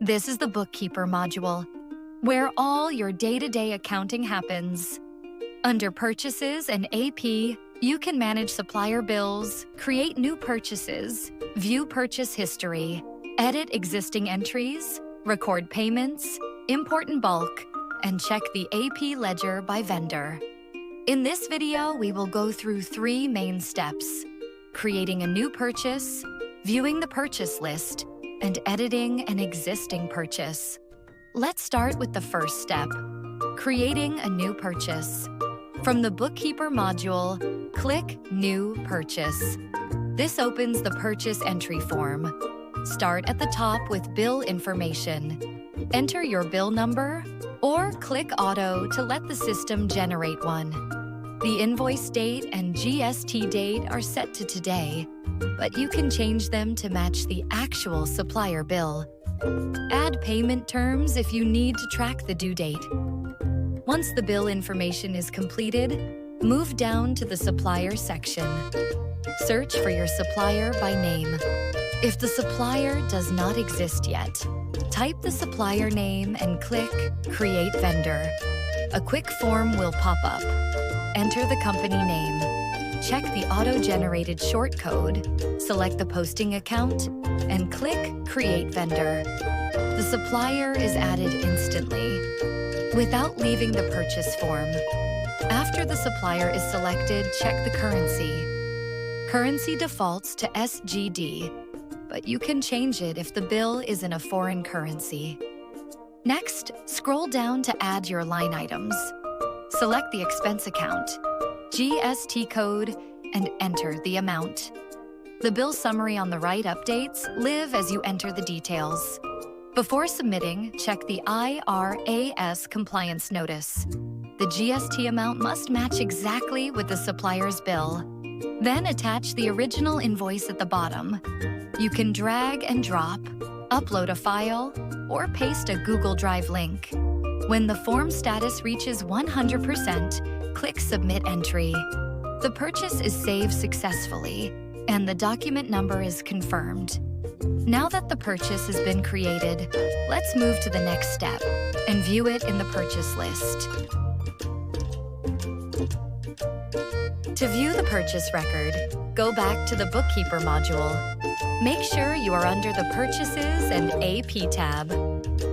This is the Bookkeeper module, where all your day-to-day accounting happens. Under Purchases and AP, you can manage supplier bills, create new purchases, view purchase history, edit existing entries, record payments, import in bulk, and check the AP ledger by vendor. In this video, we will go through 3 main steps: creating a new purchase, viewing the purchase list, and editing an existing purchase. Let's start with the first step, creating a new purchase. From the Bookkeeper module, click New Purchase. This opens the purchase entry form. Start at the top with bill information. Enter your bill number, or click Auto to let the system generate one. The invoice date and GST date are set to today, but you can change them to match the actual supplier bill. Add payment terms if you need to track the due date. Once the bill information is completed, move down to the supplier section. Search for your supplier by name. If the supplier does not exist yet, type the supplier name and click Create Vendor. A quick form will pop up. Enter the company name. Check the auto-generated short code, select the posting account, and click Create Vendor. The supplier is added instantly, without leaving the purchase form. After the supplier is selected, check the currency. Currency defaults to SGD, but you can change it if the bill is in a foreign currency. Next, scroll down to add your line items. Select the expense account, GST code, and enter the amount. The bill summary on the right updates live as you enter the details. Before submitting, check the IRAS compliance notice. The GST amount must match exactly with the supplier's bill. Then attach the original invoice at the bottom. You can drag and drop, upload a file, or paste a Google Drive link. When the form status reaches 100%, click Submit Entry. The purchase is saved successfully, and the document number is confirmed. Now that the purchase has been created, let's move to the next step and view it in the purchase list. To view the purchase record, go back to the Bookkeeper module. Make sure you are under the Purchases and AP tab.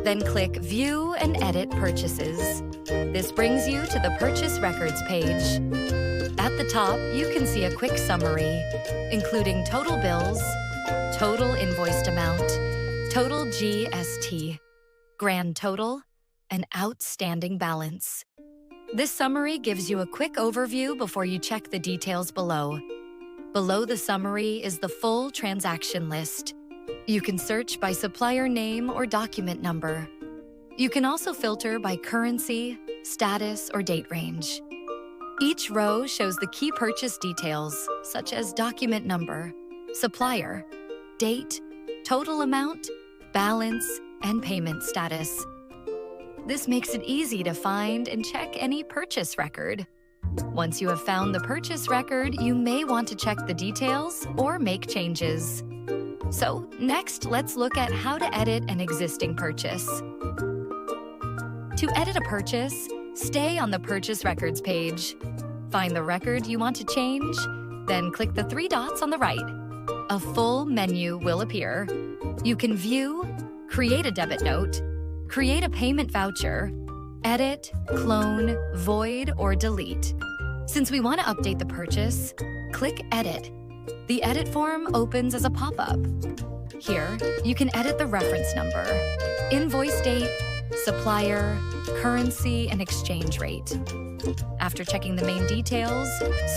Then click View and Edit Purchases. This brings you to the Purchase Records page. At the top, you can see a quick summary, including total bills, total invoiced amount, total GST, grand total, and outstanding balance. This summary gives you a quick overview before you check the details below. Below the summary is the full transaction list. You can search by supplier name or document number. You can also filter by currency, status, or date range. Each row shows the key purchase details, such as document number, supplier, date, total amount, balance, and payment status. This makes it easy to find and check any purchase record. Once you have found the purchase record, you may want to check the details or make changes. So next, let's look at how to edit an existing purchase. To edit a purchase, stay on the Purchase Records page. Find the record you want to change, then click the 3 dots on the right. A full menu will appear. You can view, create a debit note, create a payment voucher, edit, clone, void, or delete. Since we want to update the purchase, click Edit. The edit form opens as a pop-up. Here, you can edit the reference number, invoice date, supplier, currency, and exchange rate. After checking the main details,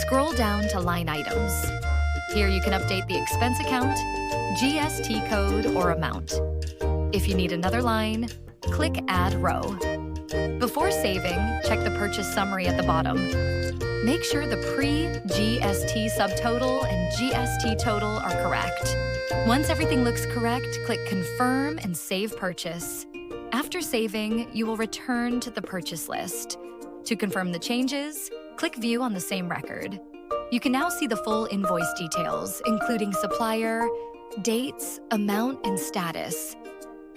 scroll down to line items. Here you can update the expense account, GST code, or amount. If you need another line, click Add Row. Before saving, check the purchase summary at the bottom. Make sure the pre-GST subtotal and GST total are correct. Once everything looks correct, click Confirm and Save Purchase. After saving, you will return to the purchase list. To confirm the changes, click View on the same record. You can now see the full invoice details, including supplier, dates, amount, and status.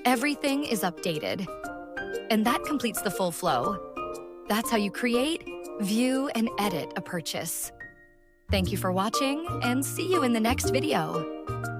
everything is updated. And that completes the full flow. That's how you create, view, and edit a purchase. Thank you for watching, and see you in the next video.